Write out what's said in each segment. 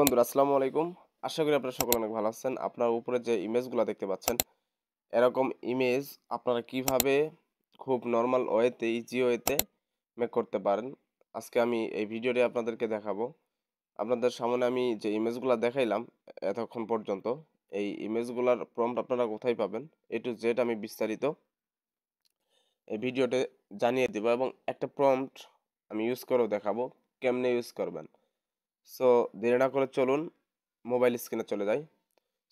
বন্ধুরা আসসালামু আলাইকুম। আশা করি আপনারা সকলে অনেক ভালো আছেন। আপনার উপরে যে ইমেজগুলো দেখতে পাচ্ছেন, এরকম ইমেজ আপনারা কিভাবে খুব নরমাল ওয়েতে, ইজি ওয়েতে মেক করতে পারেন। আজকে আমি এই ভিডিওতে আপনাদেরকে দেখাবো। আপনাদের সামনে আমি যে ইমেজগুলো দেখাইলাম এতক্ষণ পর্যন্ত, এই ইমেজগুলার প্রম্পট আপনারা কোথায় পাবেন? A to Z আমি বিস্তারিত এই ভিডিওতে জানিয়ে দেব এবং একটা প্রম্পট আমি ইউজ করেও দেখাবো কেমনে ইউজ করবেন। সো দেরি না করে চলুন মোবাইল স্ক্রিনে চলে যাই।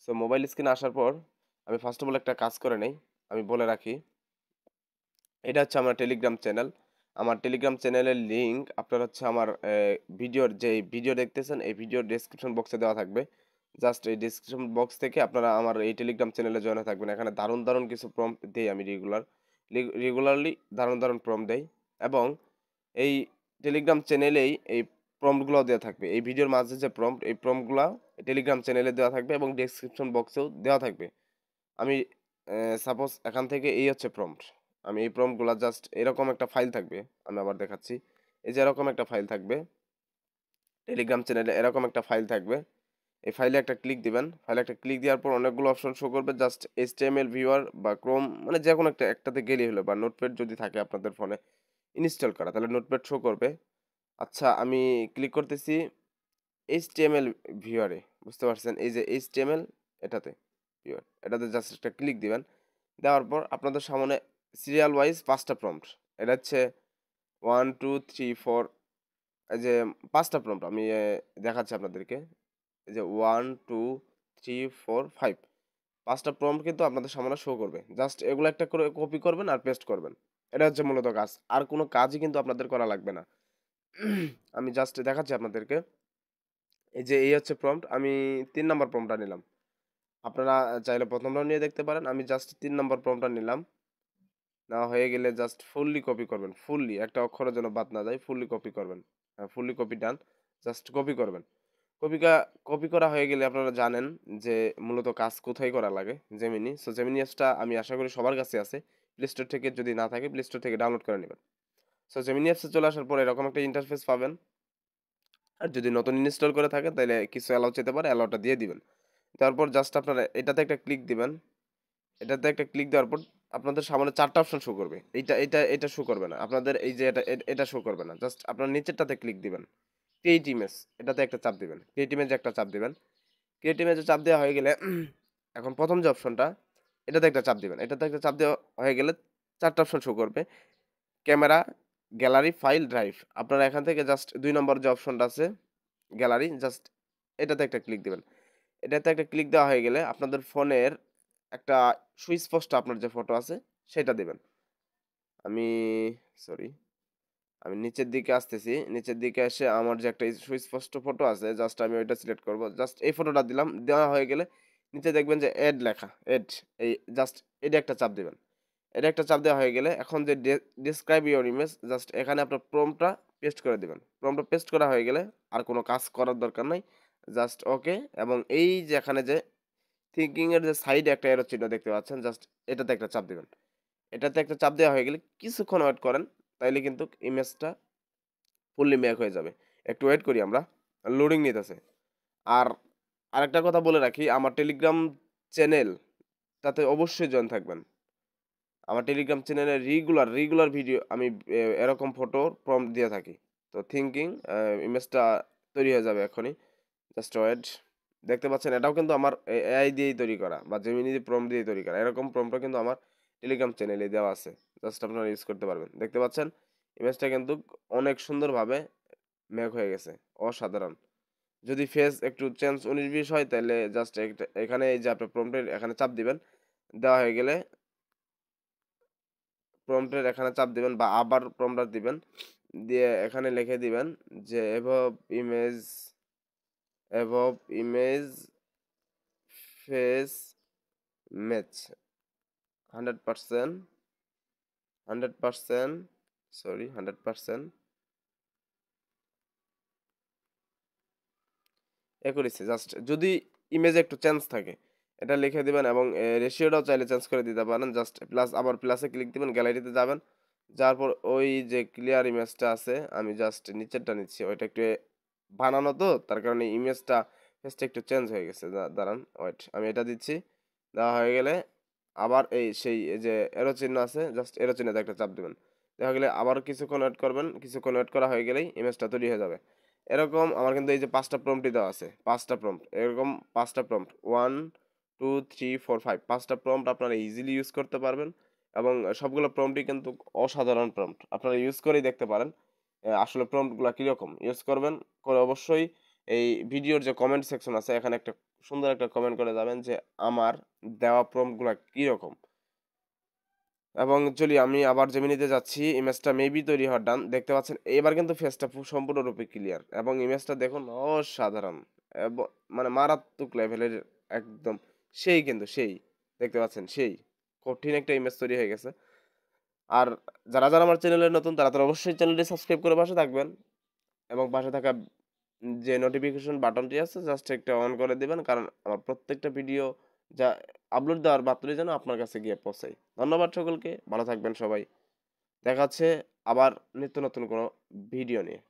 সো মোবাইল স্ক্রিনে আসার পর আমি ফার্স্ট অফ অল একটা কাজ করে নেই। আমি বলে রাখি, এটা হচ্ছে আমার টেলিগ্রাম চ্যানেল। আমার টেলিগ্রাম চ্যানেলের লিঙ্ক আপনার হচ্ছে আমার ভিডিওর যে ভিডিও দেখতেছেন এই ভিডিওর ডেসক্রিপশন বক্সে দেওয়া থাকবে। জাস্ট এই ডেসক্রিপশন বক্স থেকে আপনারা আমার এই টেলিগ্রাম চ্যানেলে জয়েন হয়ে থাকবেন। এখানে দারুণ দারুণ কিছু প্রম্পট দেই আমি রেগুলারলি দারুণ দারুণ প্রম্পট দেই এবং এই টেলিগ্রাম চ্যানেলেই এই প্রম্পটগুলো দেওয়া থাকবে। এই ভিডিওর মাঝে যে প্রম্পট এই প্রম্পটগুলো টেলিগ্রাম চ্যানেলে দেওয়া থাকবে এবং ডেসক্রিপশন বক্সেও দেওয়া থাকবে। আমি সাপোজ এখান থেকে এই হচ্ছে প্রম্পট। আমি এই প্রম্পটগুলো জাস্ট এরকম একটা ফাইল থাকবে। আমি আবার দেখাচ্ছি। এই যে এরকম একটা ফাইল থাকবে। টেলিগ্রাম চ্যানেলে এরকম একটা ফাইল থাকবে। এই ফাইলে একটা ক্লিক দিবেন। ফাইলে একটা ক্লিক দেওয়ার পর অনেকগুলো অপশন শো করবে। জাস্ট HTML ভিউয়ার বা ক্রোম মানে যেকোনো একটাতে গেলেই হলো বা নোটপ্যাড যদি থাকে আপনাদের ফোনে ইনস্টল করা তাহলে নোটপ্যাড শো করবে। আচ্ছা আমি ক্লিক করতেছি HTML ভিউয়ারে। বুঝতে পারছেন? এই যে HTML এটাতে ভিউয়ার। এটাতে জাস্ট একটা ক্লিক দিবেন। দেওয়ার পর আপনাদের সামনে সিরিয়াল ওয়াইজ ৫ টা প্রম্পট। এটা হচ্ছে 1, 2, 3, 4 এই যে ৫ টা প্রম্পট আমি দেখাচ্ছি আপনাদেরকে। এই যে 1, 2, 3, 4, 5 ৫ টা প্রম্পট কিন্তু আপনাদের সামনে শো করবে। জাস্ট এগুলো একটা করে কপি করবেন আর পেস্ট করবেন। এটা হচ্ছে মূলত কাজ। আর কোনো কাজই কিন্তু আপনাদের করা লাগবে না। আমি জাস্ট দেখাচ্ছি আপনাদেরকে। এই যে এই হচ্ছে প্রম্পট। আমি ৩ নাম্বার প্রম্পটটা নিলাম। আপনারা চাইলে ১ম টাও নিয়ে দেখতে পারেন। আমি জাস্ট ৩ নাম্বার প্রম্পটটা নিলাম। নেওয়া হয়ে গেলে জাস্ট ফুললি কপি করবেন। ফুললি একটা অক্ষরের যেন বাদ না যায়। ফুললি কপি করবেন। ফুললি কপি ডান। জাস্ট কপি করবেন। কপি করা হয়ে গেলে আপনারা জানেন যে মূলত কাজ কোথায় করা লাগে? জেমিনি। সো জেমিনি অ্যাপসটা আমি আশা করি সবার কাছে আছে। প্লে স্টোর থেকে যদি না থাকে প্লে স্টোর থেকে ডাউনলোড করে নিবেন। সো জেমিনি অ্যাপসে চলে আসার পর এরকম একটা ইন্টারফেস পাবেন। আর যদি নতুন ইনস্টল করে থাকেন তাইলে কিছু অ্যালাউ চাইতে পারে, অ্যালাউটা দিয়ে দিবেন। তারপর জাস্ট আপনারা এটাতে একটা ক্লিক দিবেন। এটাতে একটা ক্লিক দেওয়ার পর আপনাদের সামনে ৪ টা অপশন শো করবে। এটা শো করবে না। আপনাদের এই যে এটা শো করবে না। জাস্ট আপনার নিচেরটাতে ক্লিক দিবেন। ক্রিয়েট ইমেজ এটাতে একটা চাপ দিবেন। ক্রিয়েট ইমেজে একটা চাপ দিবেন। ক্রিয়েট ইমেজে চাপ দেওয়া হয়ে গেলে এখন ১ম যে অপশনটা এটাতে একটা চাপ দিবেন। এটাতে একটা চাপ দেওয়া হয়ে গেলে ৪ টা অপশন শো করবে। Camera, gallery, file, drive. আপনারা এখান থেকে জাস্ট ২ নম্বর যে অপশনটা আছে গ্যালারি জাস্ট এটাতে একটা ক্লিক দিবেন। এটাতে একটা ক্লিক দেওয়া হয়ে গেলে আপনাদের ফোনের একটা সুস্পষ্ট আপনার যে ফটো আছে সেটা দিবেন। আমি সরি আমি নিচের দিকে আসতেছি। নিচের দিকে এসে আমার যে একটা সুস্পষ্ট ফটো আছে জাস্ট আমি ওইটা সিলেক্ট করব। জাস্ট এই ফটোটা দিলাম। দেওয়া হয়ে গেলে নিচে দেখবেন যে এড লেখা। এড এই জাস্ট এটা একটা চাপ দিবেন। এটা একটা চাপ দেওয়া হয়ে গেলে এখন যে ডেসক্রাইব ইওর ইমেজ জাস্ট এখানে আপনার প্রম্পটটা পেস্ট করে দিবেন। প্রম্পটটা পেস্ট করা হয়ে গেলে আর কোনো কাজ করার দরকার নাই। জাস্ট ওকে এবং এই যে এখানে যে থিংকিং এর যে সাইডে একটা এরো চিহ্ন দেখতে পাচ্ছেন জাস্ট এটাতে একটা চাপ দিবেন। এটাতে একটা চাপ দেওয়া হয়ে গেলে কিছুক্ষণ ওয়েট করেন। তাইলে কিন্তু ইমেজটা ফুললি মেক হয়ে যাবে। একটু ওয়েট করি আমরা। লোডিং নিতেছে। আর আরেকটা কথা বলে রাখি আমার টেলিগ্রাম চ্যানেল তাতে অবশ্যই জয়েন থাকবেন। আমার টেলিগ্রাম চ্যানেলে রেগুলার ভিডিও আমি এরকম ফটোর প্রম্পট দিয়ে থাকি। তো থিংকিং ইমেজটা তৈরি হয়ে যাবে এখনই। Just wait. দেখতে পাচ্ছেন এটাও কিন্তু আমার এআই দিয়েই তৈরি করা বা জেমিনি প্রম্পট দিয়ে তৈরি করা। এরকম প্রম্পটও কিন্তু আমার টেলিগ্রাম চ্যানেলে দেওয়া আছে। জাস্ট আপনারা ইউজ করতে পারবেন। দেখতে পাচ্ছেন ইমেজটা কিন্তু অনেক সুন্দরভাবে মেক হয়ে গেছে। অসাধারণ। যদি ফেস একটু চেঞ্জ ১৯-২০ হয় তাহলে জাস্ট এখানে এই যে আপনার প্রম্পটের এখানে চাপ দিবেন। দেওয়া হয়ে গেলে প্রম্পটের এখানে চাপ দিবেন বা আবার প্রম্পটটা দিবেন। দিয়ে এখানে লিখে দিবেন যে above image face match 100% 100% sorry 100% করেছি জাস্ট যদি ইমেজে একটু চেঞ্জ থাকে এটা লিখে দিবেন এবং রেশিওটাও চাইলে চেঞ্জ করে দিতে পারেন জাস্ট প্লাস আবার প্লাসে ক্লিক দিবেন গ্যালারিতে যাবেন যাওয়ার পর ওই যে ক্লিয়ার ইমেজটা আছে আমি জাস্ট নিচেরটা নিচ্ছি ওইটা একটু বানানো তো, তার কারণে ফেসটা একটু চেঞ্জ হয়ে গেছে। দাঁড়ান, ওয়েট, আমি এটা দিচ্ছি। দেওয়া হয়ে গেলে আবার এই যে এরো চিহ্ন আছে, জাস্ট এরো চিহ্নতে একটা চাপ দিবেন। দেখা গেলে আবার কিছুক্ষণ ওয়েট করবেন, কিছুক্ষণ ওয়েট করা হয়ে গেলেই ইমেজটা তৈরি হয়ে যাবে। এরকম আমার কিন্তু এই যে 5টা প্রম্পটই দেওয়া আছে, 5টা প্রম্পট, এরকম 5টা প্রম্পট, 1 2 3 4 5, 5টা প্রম্পট আপনারা ইজিলি ইউজ করতে পারবেন এবং সবগুলো প্রম্পটই কিন্তু অসাধারণ প্রম্পট। আপনারা ইউজ করেই দেখতে পারেন আসলে প্রম্পটগুলা কিরকম ইউজ করবেন। করে অবশ্যই এই ভিডিওর যে কমেন্ট সেকশন আছে এখানে একটা সুন্দর একটা কমেন্ট করে যাবেন যে আমার দেওয়া প্রম্পটগুলা কিরকম। এবং চলি আমি আবার জেমিনিতে যাচ্ছি। ইমেজটা মেবি তৈরি হওয়ার ডান। দেখতে পাচ্ছেন এবার কিন্তু ফেসটা সম্পূর্ণরূপে ক্লিয়ার এবং ইমেজটা দেখুন অসাধারণ এব মানে মারাত্মক লেভেলের একদম সেই কিন্তু সেই। দেখতে পাচ্ছেন সেই। কঠিন একটা ইমেজ তৈরি হয়ে গেছে। আর যারা আমার চ্যানেলে নতুন তারা অবশ্যই চ্যানেলটি সাবস্ক্রাইব করে পাশে থাকবেন এবং পাশে থাকা যে নোটিফিকেশন বাটনটি আছে জাস্ট একটা অন করে দিবেন। কারণ আমার প্রত্যেকটা ভিডিও যা আপলোড দেওয়ার মাত্রই যেন আপনার কাছে গিয়ে পৌঁছায়। ধন্যবাদ সকলকে। ভালো থাকবেন সবাই। দেখা হচ্ছে আবার নিত্য নতুন কোনো ভিডিও নিয়ে।